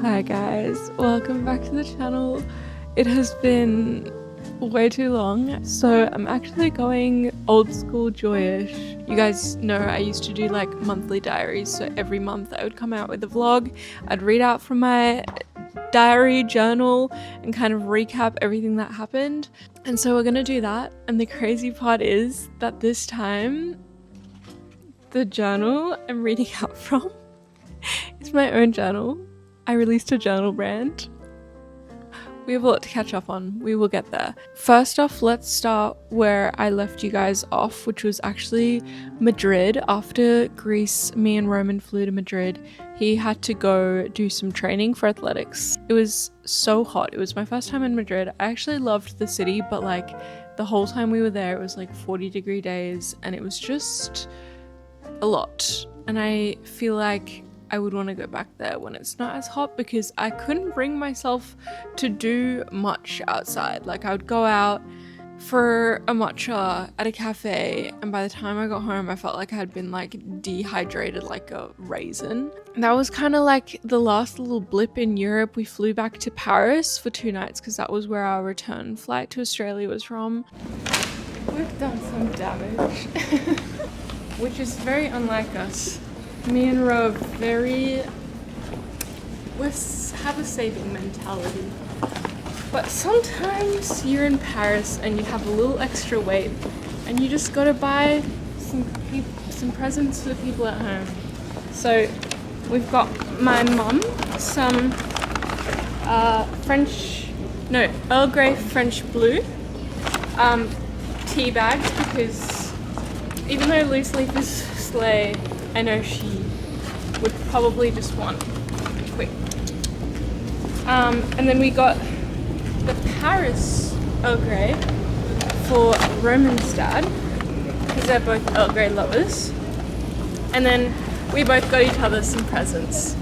Hi guys, welcome back to the channel. It has been way too long, so I'm actually going old school Joyish. You guys know I used to do like monthly diaries, so every month I would come out with a vlog. I'd read out from my diary journal and kind of recap everything that happened. And so we're gonna do that, and the crazy part is that this time the journal I'm reading out from is my own journal. I released a journal brand. We have a lot to catch up on. We will get there. First off, let's start where I left you guys off, which was actually Madrid. After Greece, me and Roman flew to Madrid. He had to go do some training for athletics. It was so hot. It was my first time in Madrid. I actually loved the city, but like the whole time we were there, it was like 40-degree days and it was just a lot. And I feel like I would want to go back there when it's not as hot, because I couldn't bring myself to do much outside. Like I would go out for a matcha at a cafe, and by the time I got home I felt like I had been like dehydrated like a raisin. That was kind of like the last little blip in Europe. We flew back to Paris for 2 nights because that was where our return flight to Australia was from. We've done some damage which is very unlike us. Me and Ro we have a saving mentality, but sometimes you're in Paris and you have a little extra weight and you just gotta buy some presents for the people at home. So we've got my mum some Earl Grey French blue tea bags, because even though loose leaf is slay, I know she would probably just want quick. And then we got the Paris Earl Grey for Roman's dad, because they're both Earl Grey lovers. And then we both got each other some presents.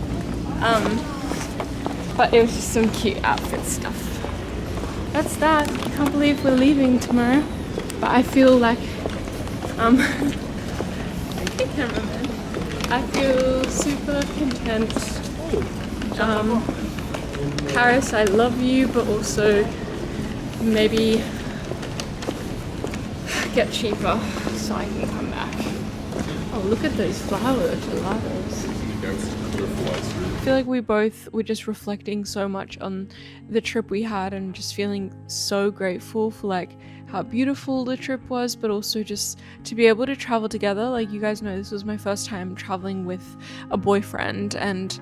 But it was just some cute outfit stuff. That's that. I can't believe we're leaving tomorrow. But I feel like I feel super content. Paris, I love you, but also maybe get cheaper so I can come back. Oh, look at those flower gelatos. I feel like we both were just reflecting so much on the trip we had and just feeling so grateful for like how beautiful the trip was, but also just to be able to travel together. Like, you guys know this was my first time traveling with a boyfriend, and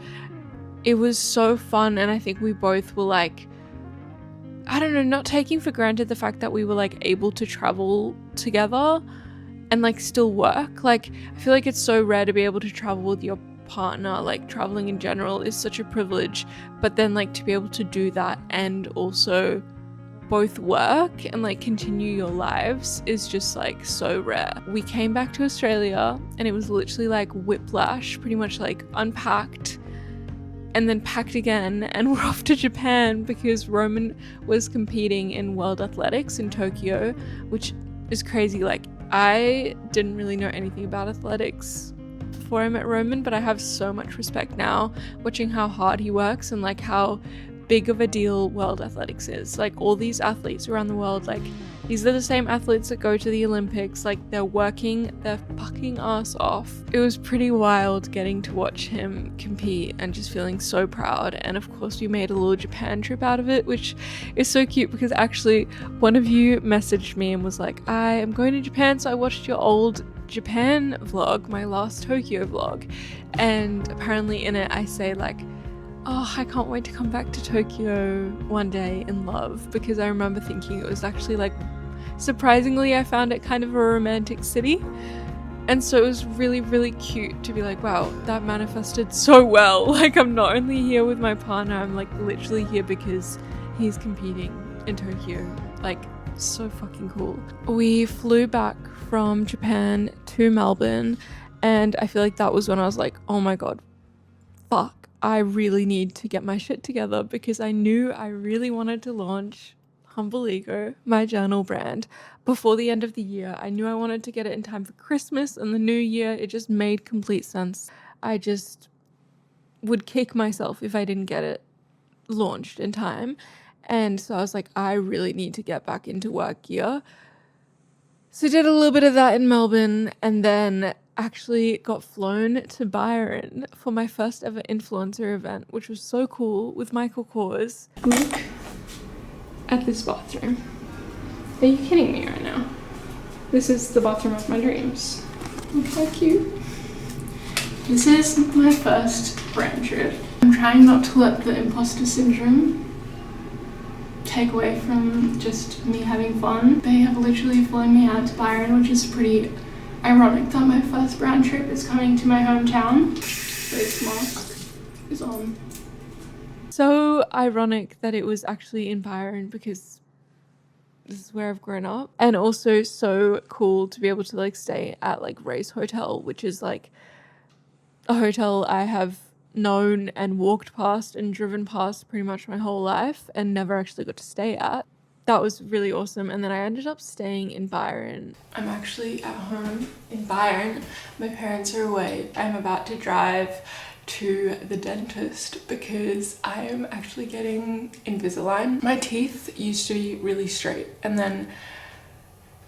it was so fun. And I think we both were like, I don't know, not taking for granted the fact that we were like able to travel together and like still work. Like, I feel like it's so rare to be able to travel with your partner. Like, traveling in general is such a privilege, but then like to be able to do that and also both work and like continue your lives is just like so rare. We came back to Australia and it was literally like whiplash, pretty much like unpacked and then packed again, and we're off to Japan because Roman was competing in World Athletics in Tokyo, which is crazy. Like, I didn't really know anything about athletics before I met Roman, but I have so much respect now watching how hard he works and like how big of a deal World Athletics is. Like, all these athletes around the world, like these are the same athletes that go to the Olympics. Like, they're working their fucking ass off. It was pretty wild getting to watch him compete and just feeling so proud. And of course we made a little Japan trip out of it, which is so cute because actually one of you messaged me and was like, I am going to Japan, so I watched your old Japan vlog, my last Tokyo vlog, and apparently in it I say like, oh, I can't wait to come back to Tokyo one day in love, because I remember thinking it was actually like, surprisingly, I found it kind of a romantic city. And so it was really, really cute to be like, wow, that manifested so well. Like, I'm not only here with my partner, I'm like literally here because he's competing in Tokyo. Like, so fucking cool. We flew back from Japan to Melbourne, and I feel like that was when I was like, oh my god, fuck, I really need to get my shit together, because I knew I really wanted to launch Humble Ego, my journal brand, before the end of the year. I knew I wanted to get it in time for Christmas and the new year. It just made complete sense. I just would kick myself if I didn't get it launched in time. And so I was like, I really need to get back into work gear. So I did a little bit of that in Melbourne, and then actually got flown to Byron for my first ever influencer event, which was so cool, with Michael Kors. Look at this bathroom. Are you kidding me right now? This is the bathroom of my dreams. Look how cute. This is my first brand trip. I'm trying not to let the imposter syndrome take away from just me having fun. They have literally flown me out to Byron, which is pretty ironic that my first brand trip is coming to my hometown. Face mask is on. So ironic that it was actually in Byron, because this is where I've grown up. And also so cool to be able to like stay at like Race Hotel, which is like a hotel I have known and walked past and driven past pretty much my whole life and never actually got to stay at. That was really awesome. And then I ended up staying in Byron. I'm actually at home in Byron. My parents are away. I'm about to drive to the dentist because I am actually getting Invisalign. My teeth used to be really straight, and then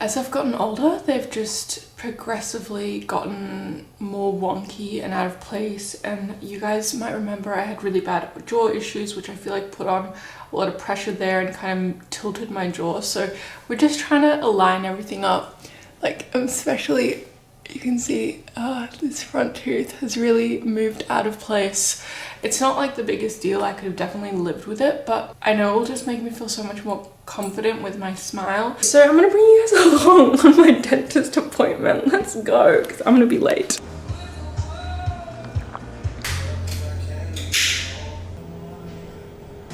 as I've gotten older, they've just progressively gotten more wonky and out of place. And you guys might remember I had really bad jaw issues, which I feel like put on a lot of pressure there and kind of tilted my jaw. So we're just trying to align everything up. Like, especially, you can see this front tooth has really moved out of place. It's not like the biggest deal. I could have definitely lived with it, but I know it will just make me feel so much more confident with my smile. So I'm gonna bring you guys along on my dentist appointment. Let's go, because I'm gonna be late.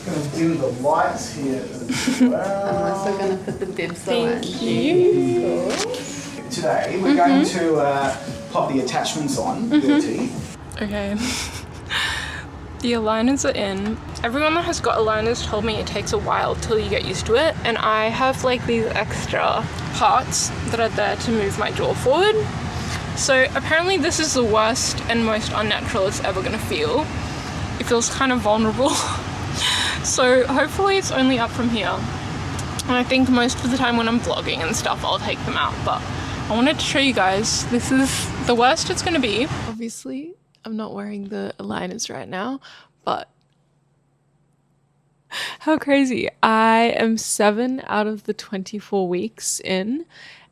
Gonna dim the lights here as well. I'm also gonna put the bibs on. Thank you. Today we're going to pop the attachments on your teeth. Okay. The aligners are in. Everyone that has got aligners told me it takes a while till you get used to it, and I have like these extra parts that are there to move my jaw forward. So apparently this is the worst and most unnatural it's ever gonna feel. It feels kind of vulnerable. So hopefully it's only up from here. And I think most of the time when I'm vlogging and stuff, I'll take them out, but I wanted to show you guys, this is the worst it's gonna be. Obviously, I'm not wearing the aligners right now, but how crazy. I am 7 out of the 24 weeks in,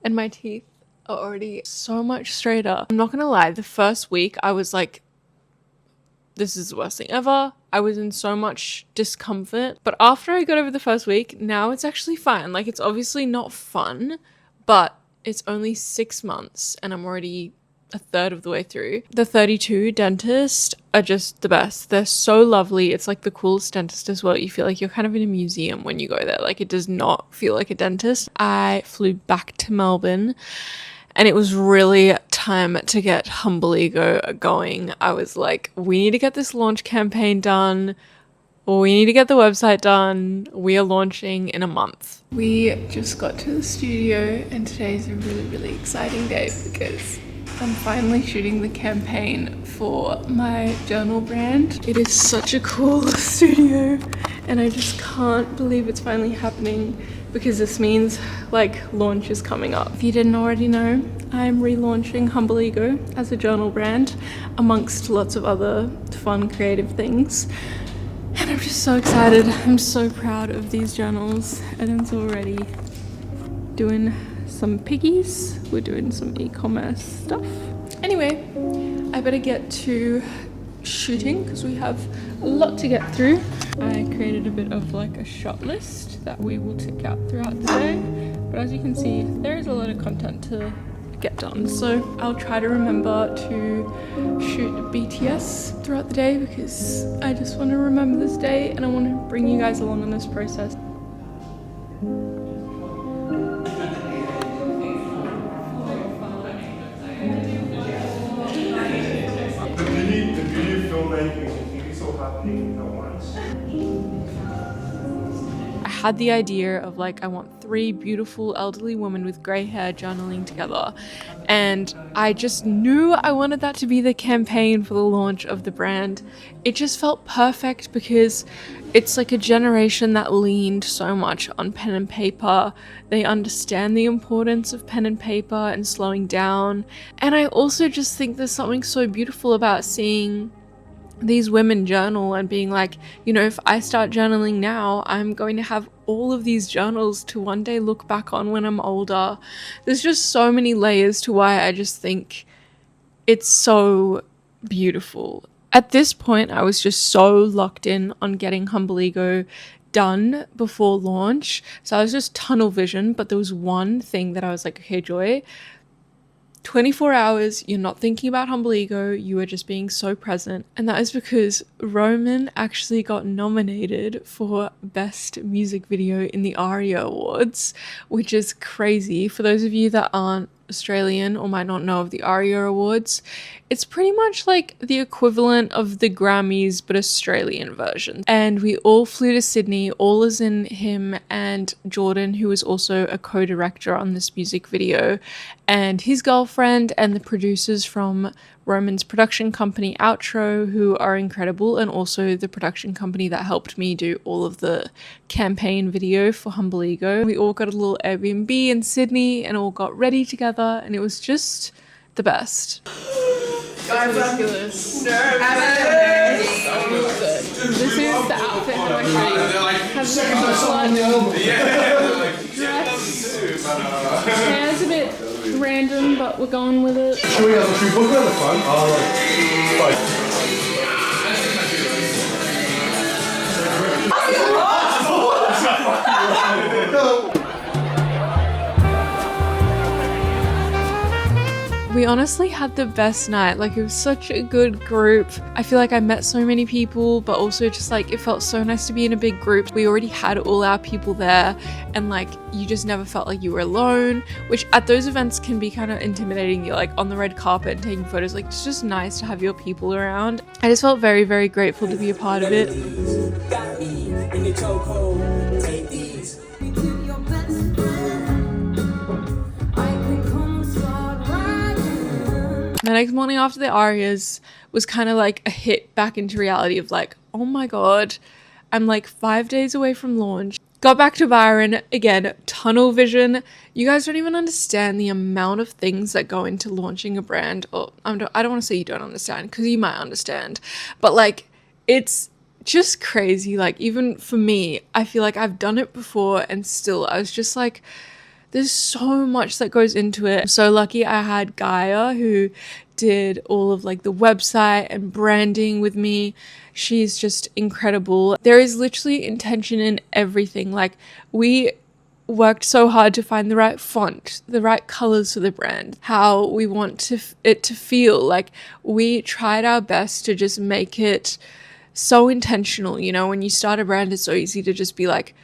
and my teeth are already so much straighter. I'm not gonna lie, the first week I was like, this is the worst thing ever. I was in so much discomfort, but after I got over the first week, now it's actually fine. Like, it's obviously not fun, but it's only 6 months and I'm already a third of the way through. The 32 dentists are just the best. They're so lovely. It's like the coolest dentist as well. You feel like you're kind of in a museum when you go there. Like, it does not feel like a dentist. I flew back to Melbourne and it was really time to get Humble Ego going. I was like, we need to get this launch campaign done. We need to get the website done. We are launching in a month. We just got to the studio and today's a really, really exciting day because I'm finally shooting the campaign for my journal brand. It is such a cool studio and I just can't believe it's finally happening because this means like launch is coming up. If you didn't already know, I'm relaunching Humble Ego as a journal brand amongst lots of other fun creative things. And I'm just so excited. I'm so proud of these journals. Eden's already doing some piggies. We're doing some e-commerce stuff. Anyway, I better get to shooting because we have a lot to get through. I created a bit of like a shot list that we will tick out throughout the day. But as you can see, there is a lot of content to get done. So I'll try to remember to shoot BTS throughout the day because I just want to remember this day and I want to bring you guys along on this process. The beauty of filmmaking is all happening at once. I had the idea of like, I want 3 beautiful elderly women with grey hair journaling together. And I just knew I wanted that to be the campaign for the launch of the brand. It just felt perfect because it's like a generation that leaned so much on pen and paper. They understand the importance of pen and paper and slowing down. And I also just think there's something so beautiful about seeing these women journal and being like, you know, if I start journaling now, I'm going to have all of these journals to one day look back on when I'm older. There's just so many layers to why I just think it's so beautiful. At this point, I was just so locked in on getting Humble Ego done before launch. So I was just tunnel vision, but there was one thing that I was like, okay, Joy, 24 hours, you're not thinking about Humble Ego, you are just being so present. And that is because Roman actually got nominated for Best Music Video in the ARIA Awards, which is crazy. For those of you that aren't Australian or might not know of the ARIA Awards, it's pretty much like the equivalent of the Grammys but Australian version. And we all flew to Sydney, all as in him and Jordan, who was also a co-director on this music video, and his girlfriend and the producers from Roman's production company Outro, who are incredible, and also the production company that helped me do all of the campaign video for Humble Ego. We all got a little Airbnb in Sydney and all got ready together, and it was just the best. Guys, ridiculous. This is the outfit that I have hair's a bit random, but we're going with it. Should we book her at the front? We honestly had the best night. Like, it was such a good group. I feel like I met so many people, but also just like it felt so nice to be in a big group. We already had all our people there, and like you just never felt like you were alone, which at those events can be kind of intimidating. You're like on the red carpet and taking photos. Like, it's just nice to have your people around. I just felt very, very grateful to be a part of it. The next morning after the ARIAs was kind of like a hit back into reality of like, oh my god, I'm like 5 days away from launch. Got back to Byron, again, tunnel vision. You guys don't even understand the amount of things that go into launching a brand. Or I don't want to say you don't understand, because you might understand. But like, it's just crazy. Like, even for me, I feel like I've done it before and still I was just like, there's so much that goes into it. I'm so lucky I had Gaia, who did all of like the website and branding with me. She's just incredible. There is literally intention in everything. Like, we worked so hard to find the right font, the right colors for the brand, how we want it to feel. Like, we tried our best to just make it so intentional. You know, when you start a brand, it's so easy to just be like,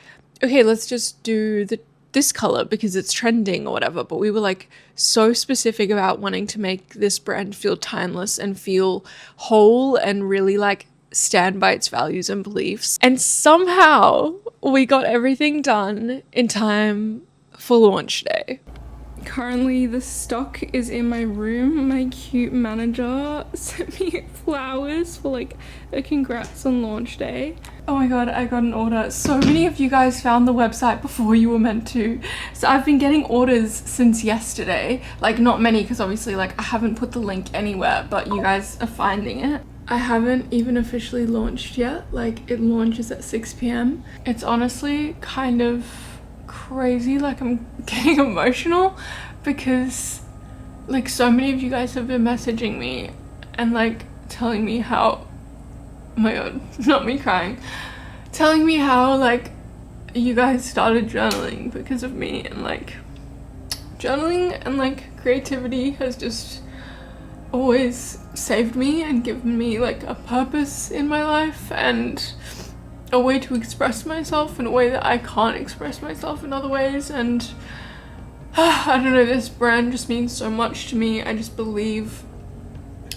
okay, let's just do this color because it's trending or whatever. But we were like so specific about wanting to make this brand feel timeless and feel whole and really like stand by its values and beliefs. And somehow we got everything done in time for launch day. Currently the stock is in my room. My cute manager sent me flowers for like a congrats on launch day. Oh my god, I got an order. So many of you guys found the website before you were meant to. So I've been getting orders since yesterday. Like, not many, because obviously like I haven't put the link anywhere, but you guys are finding it. I haven't even officially launched yet. Like, it launches at 6 p.m. It's honestly kind of crazy. Like, I'm getting emotional because like so many of you guys have been messaging me and like telling me how, oh my god, not me crying, telling me how like you guys started journaling because of me, and like journaling and like creativity has just always saved me and given me like a purpose in my life and a way to express myself in a way that I can't express myself in other ways. And I don't know, this brand just means so much to me. I just believe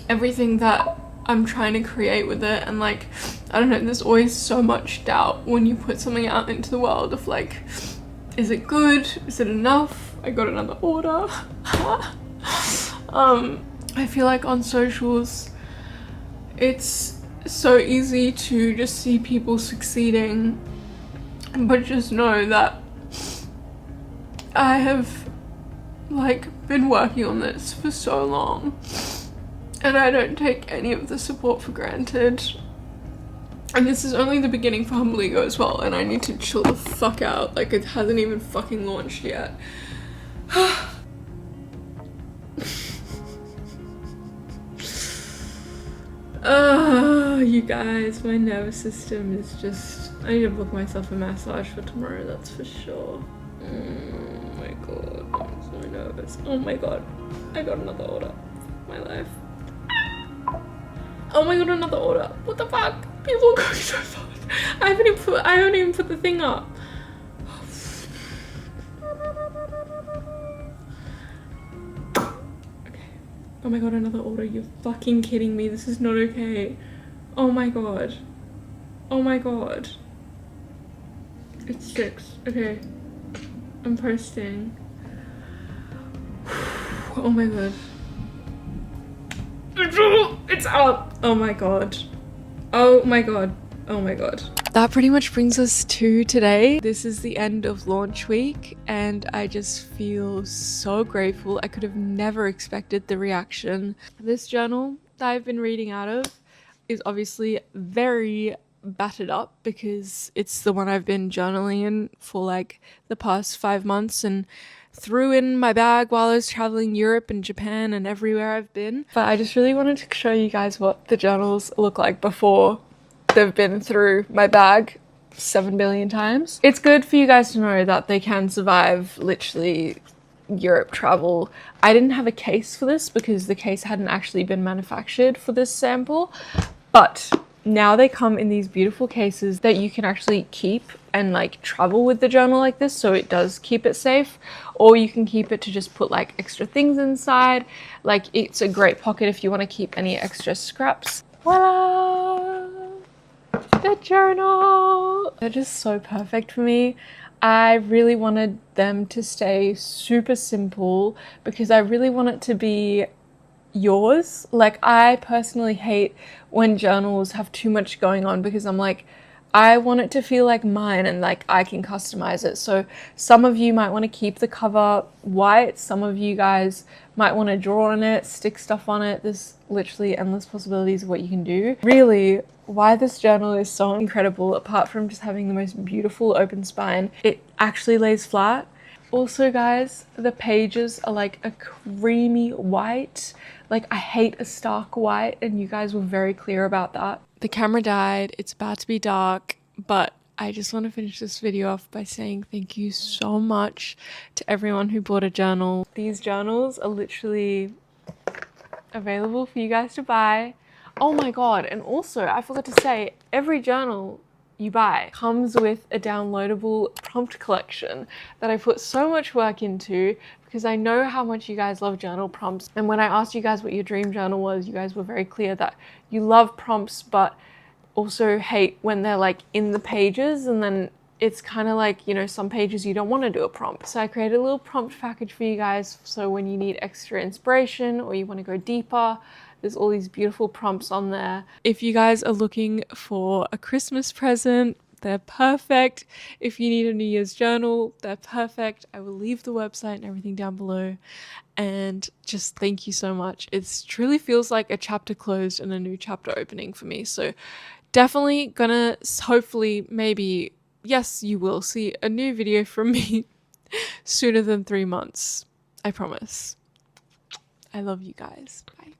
everything that I'm trying to create with it, and like I don't know, there's always so much doubt when you put something out into the world of like, is it good? Is it enough? I got another order. I feel like on socials, it's so easy to just see people succeeding, but just know that I have like been working on this for so long, and I don't take any of the support for granted. And this is only the beginning for Humble Ego as well, and I need to chill the fuck out. Like, it hasn't even fucking launched yet. You guys, my nervous system is just... I need to book myself a massage for tomorrow, that's for sure. Oh my god, I'm so nervous. Oh my god, I got another order. My life. Oh my god, another order. What the fuck? People are going so fast. I haven't even put the thing up. Okay. Oh my god, another order. You're fucking kidding me. This is not okay. Oh my god. Oh my god. It's 6. Okay. I'm posting. Oh my god. It's up. Oh my god. Oh my god. Oh my god. That pretty much brings us to today. This is the end of launch week, and I just feel so grateful. I could have never expected the reaction. This journal that I've been reading out of is obviously very battered up because it's the one I've been journaling in for like the past 5 months and threw in my bag while I was traveling Europe and Japan and everywhere I've been. But I just really wanted to show you guys what the journals look like before they've been through my bag 7 billion times. It's good for you guys to know that they can survive literally Europe travel. I didn't have a case for this because the case hadn't actually been manufactured for this sample, but now they come in these beautiful cases that you can actually keep and like travel with the journal like this, so it does keep it safe. Or you can keep it to just put like extra things inside. Like, it's a great pocket if you want to keep any extra scraps. Voila! The journal! They're just so perfect for me. I really wanted them to stay super simple because I really want it to be yours. Like, I personally hate when journals have too much going on because I'm like, I want it to feel like mine and like I can customize it. So some of you might want to keep the cover white, some of you guys might want to draw on it, stick stuff on it. There's literally endless possibilities of what you can do. Really, why this journal is so incredible, apart from just having the most beautiful open spine, it actually lays flat. Also guys, the pages are like a creamy white. Like, I hate a stark white, and you guys were very clear about that. The camera died, it's about to be dark, but I just want to finish this video off by saying thank you so much to everyone who bought a journal. These journals are literally available for you guys to buy. Oh my god, and also I forgot to say, every journal you buy comes with a downloadable prompt collection that I put so much work into because I know how much you guys love journal prompts. And when I asked you guys what your dream journal was, you guys were very clear that you love prompts but also hate when they're like in the pages, and then it's kind of like, you know, some pages you don't want to do a prompt. So I created a little prompt package for you guys, so when you need extra inspiration or you want to go deeper, there's all these beautiful prompts on there. If you guys are looking for a Christmas present, they're perfect. If you need a New Year's journal, they're perfect. I will leave the website and everything down below. And just thank you so much. It truly feels like a chapter closed and a new chapter opening for me. So definitely gonna, hopefully, maybe, yes, you will see a new video from me sooner than 3 months. I promise. I love you guys. Bye.